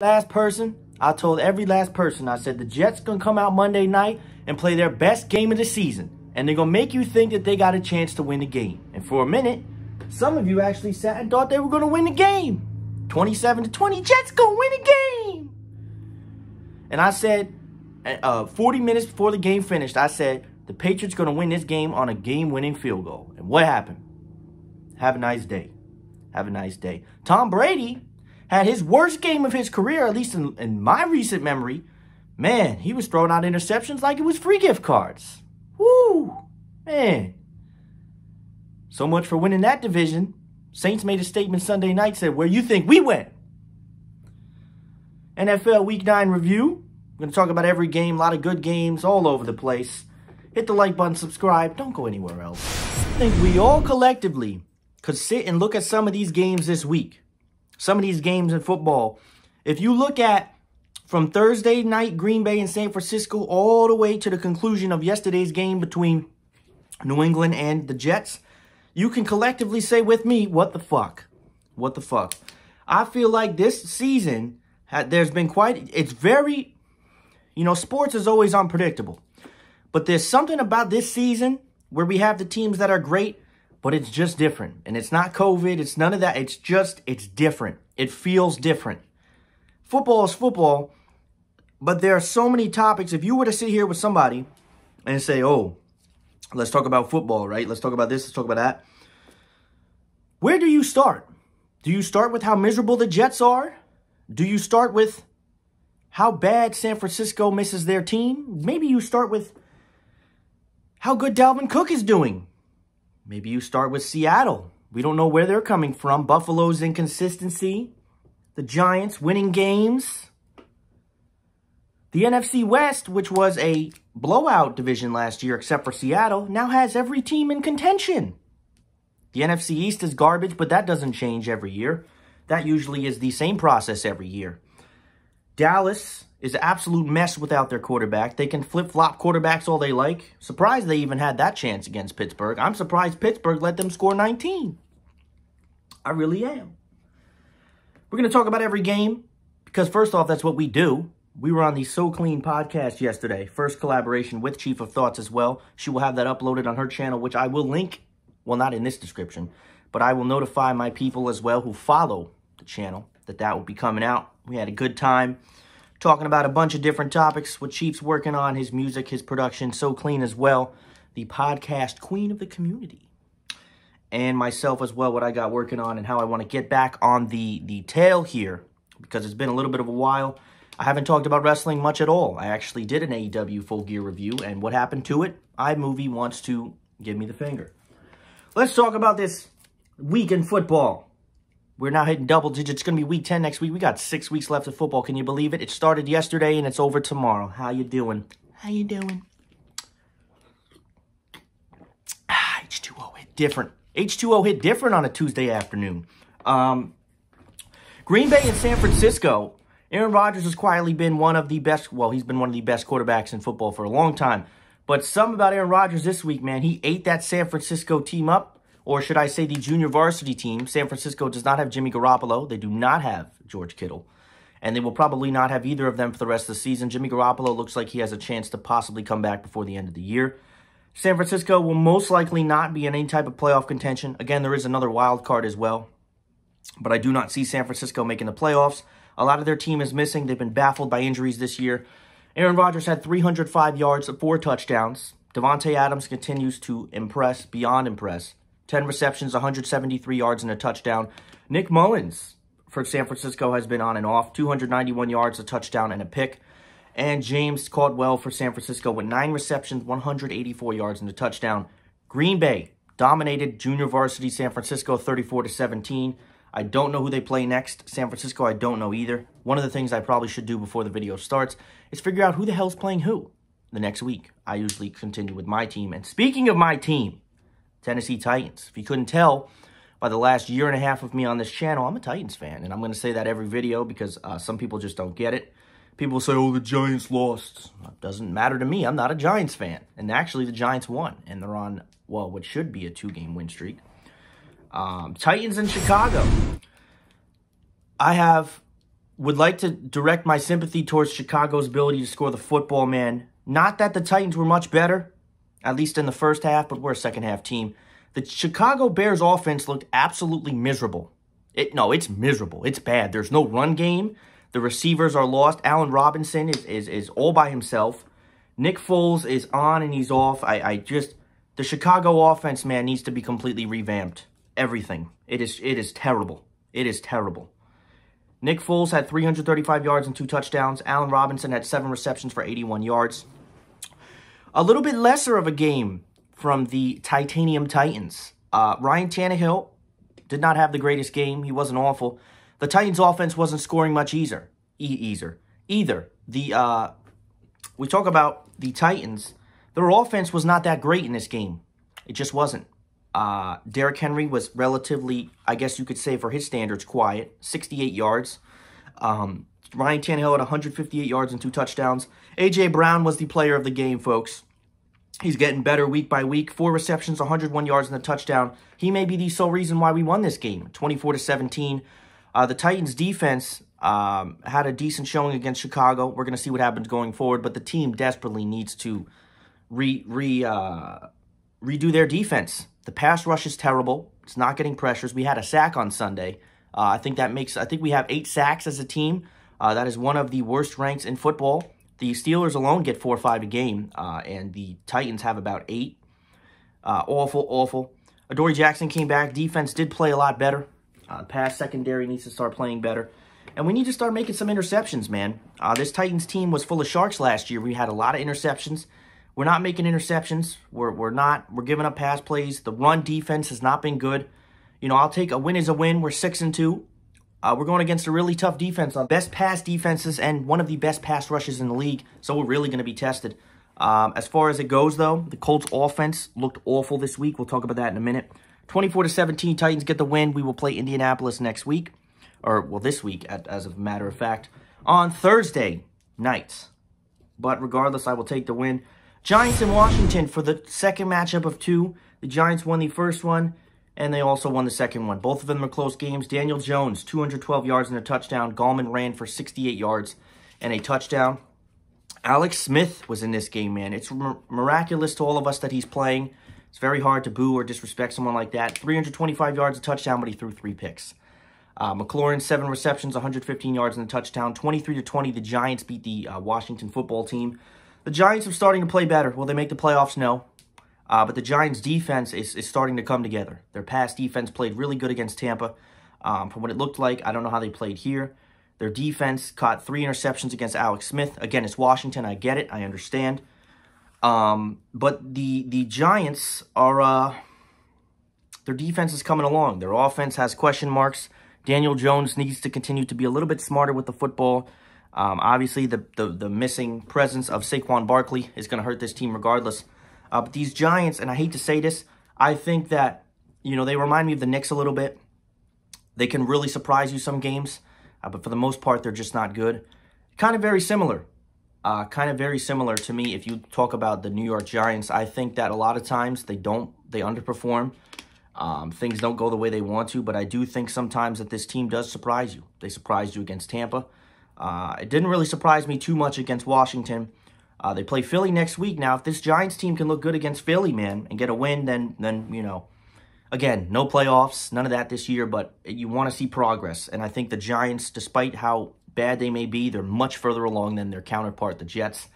I told every last person, I said the Jets going to come out Monday night and play their best game of the season. And they're going to make you think that they got a chance to win the game. And for a minute, some of you actually sat and thought they were going to win the game. 27-20, Jets going to win the game. And I said, 40 minutes before the game finished, I said, the Patriots going to win this game on a game-winning field goal. And what happened? Have a nice day. Have a nice day. Tom Brady had his worst game of his career, at least in my recent memory. Man, he was throwing out interceptions like it was free gift cards. Woo! Man. So much for winning that division. Saints made a statement Sunday night, said, where you think we went? NFL Week 9 review. We're going to talk about every game, a lot of good games all over the place. Hit the like button, subscribe. Don't go anywhere else. I think we all collectively could sit and look at some of these games this week. Some of these games in football. If you look at from Thursday night, Green Bay and San Francisco, all the way to the conclusion of yesterday's game between New England and the Jets, you can collectively say with me, what the fuck? What the fuck? I feel like this season, there's been it's very, sports is always unpredictable. But there's something about this season where we have the teams that are great, but it's just different. And it's not COVID. It's none of that. It's different. It feels different. Football is football, but there are so many topics. If you were to sit here with somebody and say, oh, let's talk about football, right? Let's talk about this. Let's talk about that. Where do you start? Do you start with how miserable the Jets are? Do you start with how bad San Francisco misses their team? Maybe you start with how good Dalvin Cook is doing. Maybe you start with Seattle. We don't know where they're coming from. Buffalo's inconsistency. The Giants winning games. The NFC West, which was a blowout division last year except for Seattle, now has every team in contention. The NFC East is garbage, but that doesn't change every year. That usually is the same process every year. Dallas is an absolute mess without their quarterback. They can flip-flop quarterbacks all they like. Surprised they even had that chance against Pittsburgh. I'm surprised Pittsburgh let them score 19. I really am. We're going to talk about every game because, first off, that's what we do. We were on the So Clean podcast yesterday. First collaboration with Chief of Thoughts as well. She will have that uploaded on her channel, which I will link. Well, not in this description, but I will notify my people as well who follow the channel that will be coming out. We had a good time talking about a bunch of different topics, what Chief's working on, his music, his production, So Clean as well, the podcast queen of the community, and myself as well, what I got working on and how I want to get back on the tail here because it's been a little bit of a while. I haven't talked about wrestling much at all. I actually did an AEW Full Gear review, and what happened to it? iMovie wants to give me the finger. Let's talk about this week in football. We're now hitting double digits. It's going to be week 10 next week. We got 6 weeks left of football. Can you believe it? It started yesterday and it's over tomorrow. How you doing? How you doing? H2O hit different. H2O hit different on a Tuesday afternoon. Green Bay and San Francisco. Aaron Rodgers has quietly been one of the best. Well, he's been one of the best quarterbacks in football for a long time. But something about Aaron Rodgers this week, man. He ate that San Francisco team up. Or should I say the junior varsity team. San Francisco does not have Jimmy Garoppolo. They do not have George Kittle. And they will probably not have either of them for the rest of the season. Jimmy Garoppolo looks like he has a chance to possibly come back before the end of the year. San Francisco will most likely not be in any type of playoff contention. Again, there is another wild card as well. But I do not see San Francisco making the playoffs. A lot of their team is missing. They've been baffled by injuries this year. Aaron Rodgers had 305 yards, 4 touchdowns. Devontae Adams continues to impress, beyond impress. 10 receptions, 173 yards, and a touchdown. Nick Mullins for San Francisco has been on and off. 291 yards, a touchdown, and a pick. And James Caldwell for San Francisco with 9 receptions, 184 yards, and a touchdown. Green Bay dominated junior varsity San Francisco 34-17. I don't know who they play next. San Francisco, I don't know either. One of the things I probably should do before the video starts is figure out who the hell's playing who the next week. I usually continue with my team. And speaking of my team, Tennessee Titans. If you couldn't tell by the last year and a half of me on this channel, I'm a Titans fan. And I'm going to say that every video because some people just don't get it. People say, oh, the Giants lost. It doesn't matter to me. I'm not a Giants fan. And actually, the Giants won. And they're on, well, what should be a 2-game win streak. Titans in Chicago. I have would like to direct my sympathy towards Chicago's ability to score the football, man. Not that the Titans were much better, at least in the first half, but we're a second-half team. The Chicago Bears offense looked absolutely miserable. It's miserable. It's bad. There's no run game. The receivers are lost. Allen Robinson is all by himself. Nick Foles is on and he's off. The Chicago offense, man, needs to be completely revamped. Everything. It is terrible. It is terrible. Nick Foles had 335 yards and 2 touchdowns. Allen Robinson had 7 receptions for 81 yards. A little bit lesser of a game from the Titanium Titans. Ryan Tannehill did not have the greatest game. He wasn't awful. The Titans' offense wasn't scoring much either. We talk about the Titans. Their offense was not that great in this game. It just wasn't. Derrick Henry was relatively, I guess you could say for his standards, quiet. 68 yards. Ryan Tannehill had 158 yards and 2 touchdowns. A.J. Brown was the player of the game, folks. He's getting better week by week. 4 receptions, 101 yards, and a touchdown. He may be the sole reason why we won this game, 24-17. The Titans' defense had a decent showing against Chicago. We're going to see what happens going forward, but the team desperately needs to redo their defense. The pass rush is terrible. It's not getting pressures. We had a sack on Sunday. I think we have 8 sacks as a team. That is one of the worst ranks in football. The Steelers alone get 4 or 5 a game, and the Titans have about 8. Awful. Adoree Jackson came back. Defense did play a lot better. Pass secondary needs to start playing better. And we need to start making some interceptions, man. This Titans team was full of sharks last year. We had a lot of interceptions. We're not making interceptions. We're giving up pass plays. The run defense has not been good. I'll take a win as a win. We're 6-2. We're going against a really tough defense on best pass defenses and one of the best pass rushes in the league. So we're really going to be tested. As far as it goes, though, the Colts offense looked awful this week. We'll talk about that in a minute. 24-17, Titans get the win. We will play Indianapolis next week. This week, as a matter of fact, on Thursday night. But regardless, I will take the win. Giants in Washington for the second matchup of 2. The Giants won the first one, and they also won the second one. Both of them are close games. Daniel Jones, 212 yards and a touchdown. Gallman ran for 68 yards and a touchdown. Alex Smith was in this game, man. It's miraculous to all of us that he's playing. It's very hard to boo or disrespect someone like that. 325 yards, a touchdown, but he threw 3 picks. McLaurin, 7 receptions, 115 yards and a touchdown. 23-20, the Giants beat the Washington football team. The Giants are starting to play better. Will they make the playoffs? No. But the Giants' defense is starting to come together. Their pass defense played really good against Tampa. From what it looked like, I don't know how they played here. Their defense caught 3 interceptions against Alex Smith. Again, it's Washington. I get it. I understand. But the Giants are, their defense is coming along. Their offense has question marks. Daniel Jones needs to continue to be a little bit smarter with the football. Obviously, the missing presence of Saquon Barkley is going to hurt this team regardless. But these Giants, and I hate to say this, I think that, they remind me of the Knicks a little bit. They can really surprise you some games, but for the most part, they're just not good. Kind of very similar. To me, if you talk about the New York Giants, I think that a lot of times they underperform. Things don't go the way they want to, but I do think sometimes that this team does surprise you. They surprised you against Tampa. It didn't really surprise me too much against Washington. They play Philly next week. Now, if this Giants team can look good against Philly, man, and get a win, then again, no playoffs, none of that this year, but you want to see progress. And I think the Giants, despite how bad they may be, they're much further along than their counterpart, the Jets.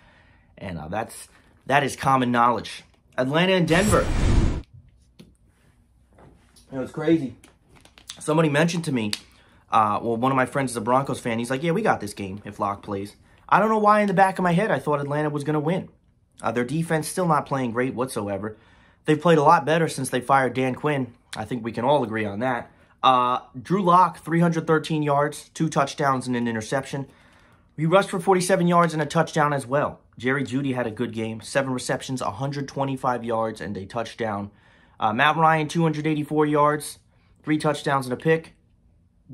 And that is common knowledge. Atlanta and Denver. It's crazy. Somebody mentioned to me, one of my friends is a Broncos fan. He's like, yeah, we got this game if Locke plays. I don't know why in the back of my head I thought Atlanta was going to win. Their defense still not playing great whatsoever. They've played a lot better since they fired Dan Quinn. I think we can all agree on that. Drew Lock, 313 yards, 2 touchdowns and an interception. He rushed for 47 yards and a touchdown as well. Jerry Jeudy had a good game. 7 receptions, 125 yards and a touchdown. Matt Ryan, 284 yards, 3 touchdowns and a pick.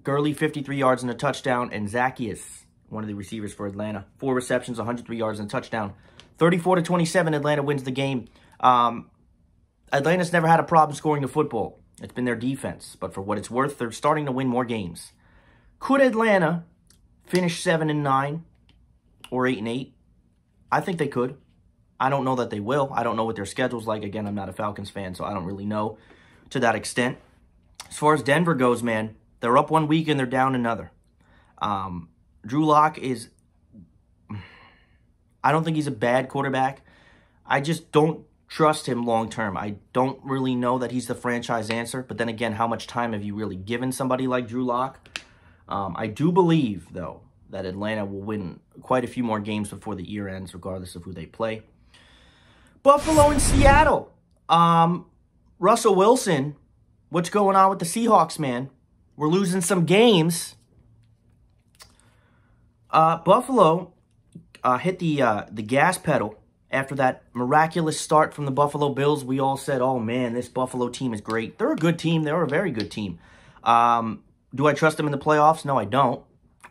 Gurley, 53 yards and a touchdown. And Zacchaeus, one of the receivers for Atlanta, 4 receptions, 103 yards and a touchdown. 34-27, Atlanta wins the game. Atlanta's never had a problem scoring the football. It's been their defense. But for what it's worth, they're starting to win more games. Could Atlanta finish 7-9 or 8-8? I think they could. I don't know that they will. I don't know what their schedule's like. Again, I'm not a Falcons fan, so I don't really know to that extent. As far as Denver goes, man, they're up 1 week and they're down another. Drew Lock is... I don't think he's a bad quarterback. I just don't trust him long term. I don't really know that he's the franchise answer. But then again, how much time have you really given somebody like Drew Lock? I do believe, though, that Atlanta will win quite a few more games before the year ends, regardless of who they play. Buffalo and Seattle. Russell Wilson, what's going on with the Seahawks, man? We're losing some games. Buffalo hit the gas pedal after that miraculous start from the Buffalo Bills. We all said, oh, man, this Buffalo team is great. They're a good team. They're a very good team. Do I trust them in the playoffs? No, I don't.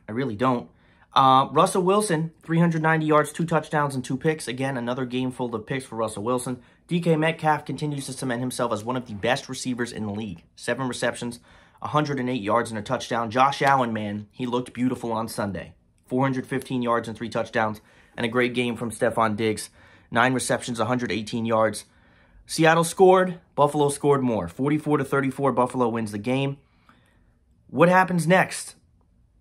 I really don't. Russell Wilson, 390 yards, 2 touchdowns, and 2 picks. Again, another game full of picks for Russell Wilson. DK Metcalf continues to cement himself as one of the best receivers in the league. 7 receptions, 108 yards, and a touchdown. Josh Allen, man, he looked beautiful on Sunday. 415 yards and 3 touchdowns, and a great game from Stephon Diggs. 9 receptions, 118 yards. Seattle scored. Buffalo scored more. 44-34, Buffalo wins the game. What happens next?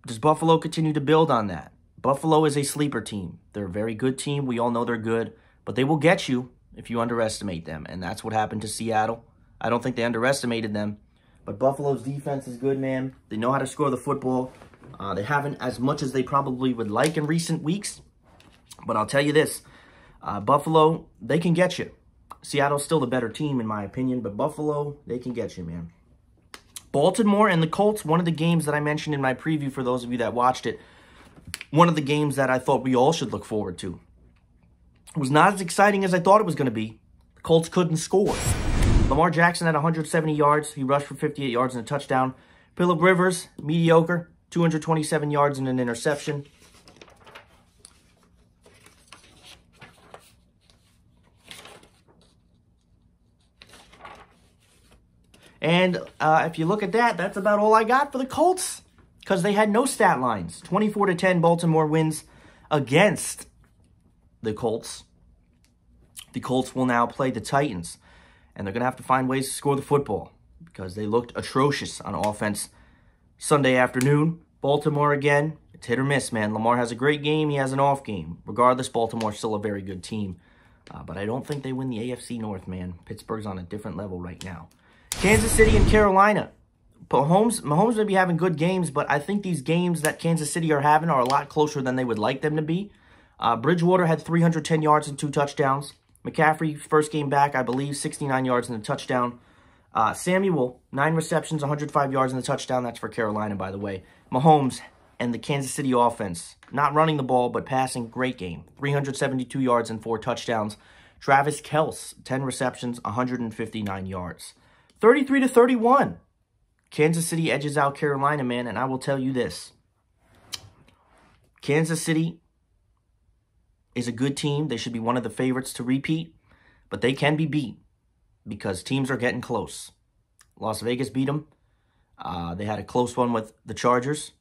Does Buffalo continue to build on that? Buffalo is a sleeper team. They're a very good team. We all know they're good. But they will get you if you underestimate them. And that's what happened to Seattle. I don't think they underestimated them. But Buffalo's defense is good, man. They know how to score the football. They haven't as much as they probably would like in recent weeks. But I'll tell you this. Buffalo, they can get you. Seattle's still the better team, in my opinion. But Buffalo, they can get you, man. Baltimore and the Colts, one of the games that I mentioned in my preview for those of you that watched it, one of the games that I thought we all should look forward to. It was not as exciting as I thought it was going to be. The Colts couldn't score. Lamar Jackson had 170 yards. He rushed for 58 yards and a touchdown. Phillip Rivers, mediocre, 227 yards and an interception. And if you look at that, that's about all I got for the Colts. Because they had no stat lines. 24-10, Baltimore wins against the Colts. The Colts will now play the Titans. And they're going to have to find ways to score the football. Because they looked atrocious on offense Sunday afternoon. Baltimore again, it's hit or miss, man. Lamar has a great game. He has an off game. Regardless, Baltimore's still a very good team. But I don't think they win the AFC North, man. Pittsburgh's on a different level right now. Kansas City and Carolina. Mahomes may be having good games, but I think these games that Kansas City are having are a lot closer than they would like them to be. Bridgewater had 310 yards and 2 touchdowns. McCaffrey, first game back, I believe, 69 yards and a touchdown. Samuel, 9 receptions, 105 yards and a touchdown. That's for Carolina, by the way. Mahomes and the Kansas City offense, not running the ball, but passing, great game. 372 yards and 4 touchdowns. Travis Kelce, 10 receptions, 159 yards. 33-31. Kansas City edges out Carolina, man, and I will tell you this. Kansas City is a good team. They should be one of the favorites to repeat, but they can be beat because teams are getting close. Las Vegas beat them. They had a close one with the Chargers.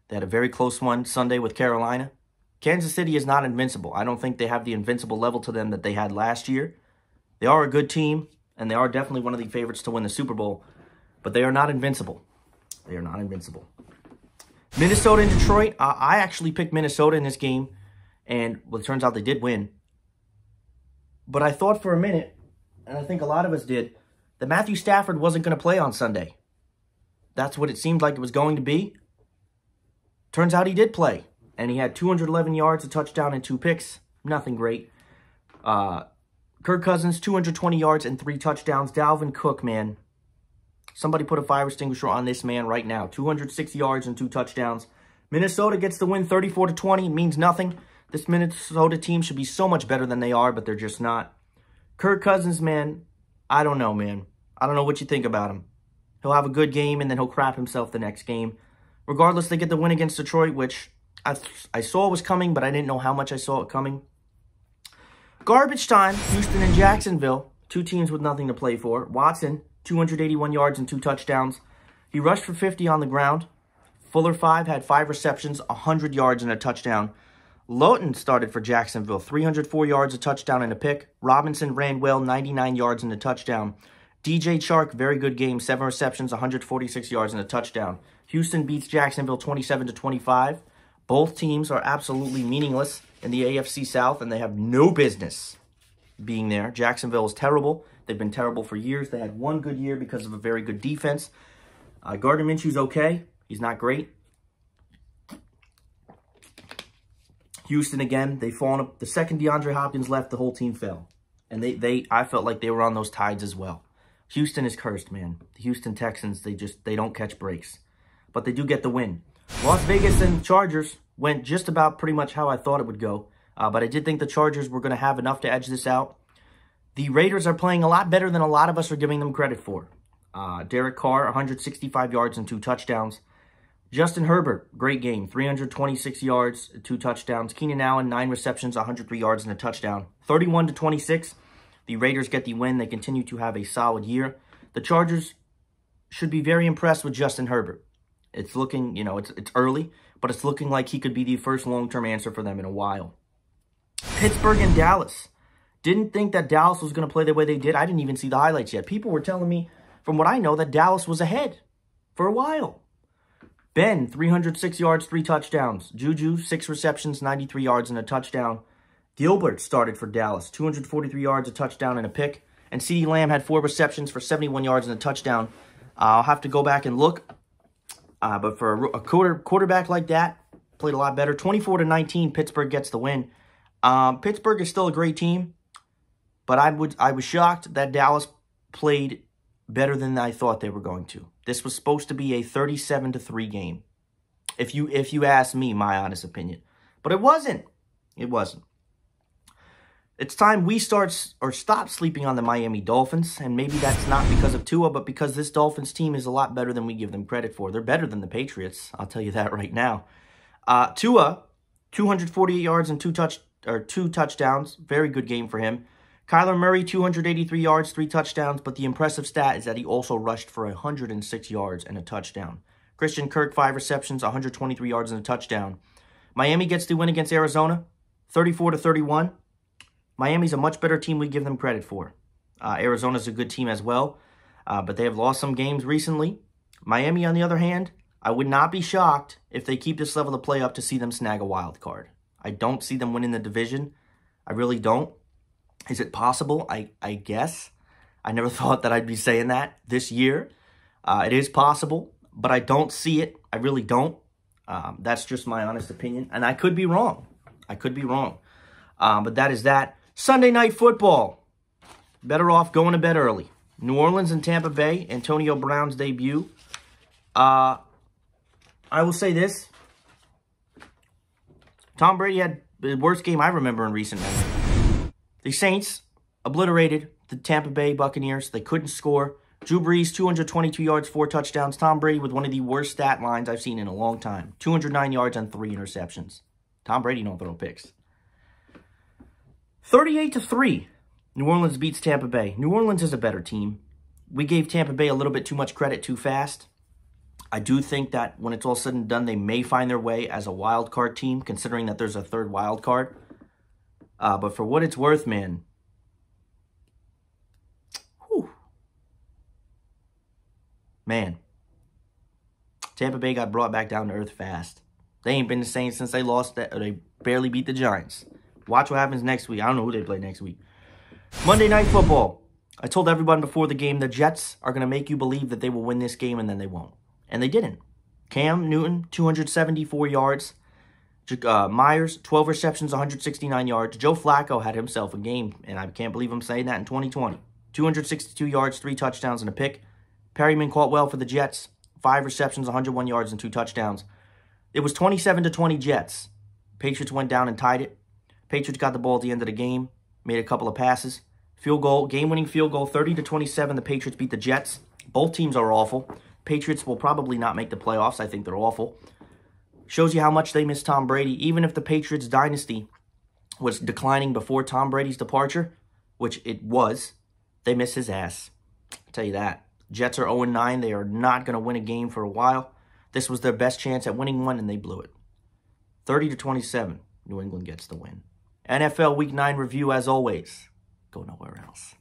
They had a very close one Sunday with Carolina. Kansas City is not invincible. I don't think they have the invincible level to them that they had last year. They are a good team. And they are definitely one of the favorites to win the Super Bowl. But they are not invincible. They are not invincible. Minnesota and Detroit. I actually picked Minnesota in this game. And, well, it turns out they did win. But I thought for a minute, and I think a lot of us did, that Matthew Stafford wasn't going to play on Sunday. That's what it seemed like it was going to be. Turns out he did play. And he had 211 yards, a touchdown, and 2 picks. Nothing great. Kirk Cousins, 220 yards and 3 touchdowns. Dalvin Cook, man. Somebody put a fire extinguisher on this man right now. 206 yards and 2 touchdowns. Minnesota gets the win 34-20. It means nothing. This Minnesota team should be so much better than they are, but they're just not. Kirk Cousins, man, I don't know, man. I don't know what you think about him. He'll have a good game, and then he'll crap himself the next game. Regardless, they get the win against Detroit, which I saw was coming, but I didn't know how much I saw it coming. Garbage time, Houston and Jacksonville. 2 teams with nothing to play for. Watson, 281 yards and 2 touchdowns. He rushed for 50 on the ground. Fuller 5 had 5 receptions, 100 yards and a touchdown. Lawton started for Jacksonville, 304 yards, a touchdown and a pick. Robinson ran well, 99 yards and a touchdown. DJ Chark, very good game, 7 receptions, 146 yards and a touchdown. Houston beats Jacksonville 27-25. Both teams are absolutely meaningless in the AFC South, and they have no business being there. Jacksonville is terrible. They've been terrible for years. They had one good year because of a very good defense. Gardner Minshew's okay. He's not great. Houston, again, they've fallen up. The second DeAndre Hopkins left, the whole team fell. And I felt like they were on those tides as well. Houston is cursed, man. The Houston Texans, they don't catch breaks. But they do get the win. Las Vegas and Chargers went just about pretty much how I thought it would go. But I did think the Chargers were going to have enough to edge this out. The Raiders are playing a lot better than a lot of us are giving them credit for. Derek Carr, 165 yards and 2 touchdowns. Justin Herbert, great game, 326 yards, 2 touchdowns. Keenan Allen, 9 receptions, 103 yards and a touchdown. 31-26, the Raiders get the win. They continue to have a solid year. The Chargers should be very impressed with Justin Herbert. It's looking, it's early, but it's looking like he could be the first long-term answer for them in a while. Pittsburgh and Dallas. Didn't think that Dallas was going to play the way they did. I didn't even see the highlights yet. People were telling me, from what I know, that Dallas was ahead for a while. Ben, 306 yards, 3 touchdowns. Juju, 6 receptions, 93 yards and a touchdown. Gilbert started for Dallas, 243 yards, a touchdown and a pick. And CeeDee Lamb had 4 receptions for 71 yards and a touchdown. I'll have to go back and look. But for a quarterback like that, played a lot better. 24-19, Pittsburgh gets the win. Pittsburgh is still a great team, but I was shocked that Dallas played better than I thought they were going to. This was supposed to be a 37-3 game, if you ask me, my honest opinion. But it wasn't. It wasn't. It's time we stop sleeping on the Miami Dolphins, and maybe that's not because of Tua, but because this Dolphins team is a lot better than we give them credit for. They're better than the Patriots, I'll tell you that right now. Tua, 248 yards and 2 touchdowns. Very good game for him. Kyler Murray, 283 yards, 3 touchdowns, but the impressive stat is that he also rushed for 106 yards and a touchdown. Christian Kirk, 5 receptions, 123 yards and a touchdown. Miami gets the win against Arizona, 34-31. Miami's a much better team we give them credit for. Arizona's a good team as well, but they have lost some games recently. Miami, on the other hand, I would not be shocked if they keep this level of play up to see them snag a wild card. I don't see them winning the division. I really don't. Is it possible? I guess. I never thought that I'd be saying that this year. It is possible, but I don't see it. I really don't. That's just my honest opinion, and I could be wrong. I could be wrong. But that is that. Sunday Night Football. Better off going to bed early. New Orleans and Tampa Bay. Antonio Brown's debut. I will say this. Tom Brady had the worst game I remember in recent memory. The Saints obliterated the Tampa Bay Buccaneers. They couldn't score. Drew Brees, 222 yards, 4 touchdowns. Tom Brady with one of the worst stat lines I've seen in a long time. 209 yards and 3 interceptions. Tom Brady don't throw picks. 38-3. New Orleans beats Tampa Bay. New Orleans is a better team. We gave Tampa Bay a little bit too much credit too fast. I do think that when it's all said and done, they may find their way as a wild card team, considering that there's a 3rd wild card. But for what it's worth, man. Whew. Man. Tampa Bay got brought back down to earth fast. They ain't been the same since they lost that, or they barely beat the Giants. Watch what happens next week. I don't know who they play next week. Monday Night Football. I told everyone before the game, the Jets are going to make you believe that they will win this game, and then they won't. And they didn't. Cam Newton, 274 yards. Myers, 12 receptions, 169 yards. Joe Flacco had himself a game, and I can't believe I'm saying that in 2020. 262 yards, 3 touchdowns, and a pick. Perryman caught well for the Jets. 5 receptions, 101 yards, and 2 touchdowns. It was 27-20 Jets. Patriots went down and tied it. Patriots got the ball at the end of the game. Made a couple of passes. Field goal, game-winning field goal, 30-27. The Patriots beat the Jets. Both teams are awful. Patriots will probably not make the playoffs. I think they're awful. Shows you how much they miss Tom Brady. Even if the Patriots dynasty was declining before Tom Brady's departure, which it was, they miss his ass. I'll tell you that. Jets are 0-9. They are not going to win a game for a while. This was their best chance at winning one, and they blew it. 30-27, New England gets the win. NFL Week 9 review, as always. Go nowhere else.